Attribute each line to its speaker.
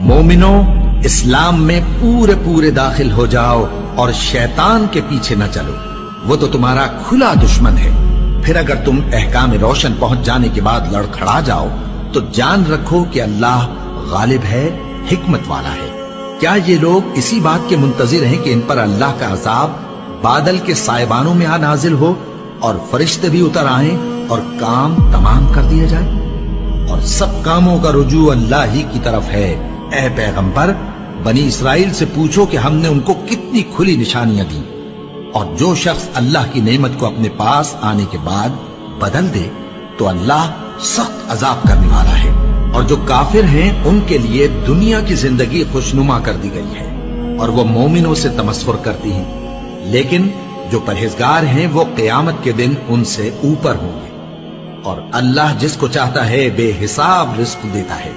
Speaker 1: مومنو اسلام میں پورے پورے داخل ہو جاؤ اور شیطان کے پیچھے نہ چلو، وہ تو تمہارا کھلا دشمن ہے۔ پھر اگر تم احکام روشن پہنچ جانے کے بعد لڑکھڑا جاؤ تو جان رکھو کہ اللہ غالب ہے، حکمت والا ہے۔ کیا یہ لوگ اسی بات کے منتظر ہیں کہ ان پر اللہ کا عذاب بادل کے سائبانوں میں آ نازل ہو اور فرشتے بھی اتر آئیں اور کام تمام کر دیا جائے؟ اور سب کاموں کا رجوع اللہ ہی کی طرف ہے۔ اے پیغمبر، بنی اسرائیل سے پوچھو کہ ہم نے ان کو کتنی کھلی نشانیاں دی، اور جو شخص اللہ کی نعمت کو اپنے پاس آنے کے بعد بدل دے تو اللہ سخت عذاب کرنے والا ہے۔ اور جو کافر ہیں ان کے لیے دنیا کی زندگی خوشنما کر دی گئی ہے اور وہ مومنوں سے تمسخر کرتی ہیں، لیکن جو پرہیزگار ہیں وہ قیامت کے دن ان سے اوپر ہوں گے، اور اللہ جس کو چاہتا ہے بے حساب رزق دیتا ہے۔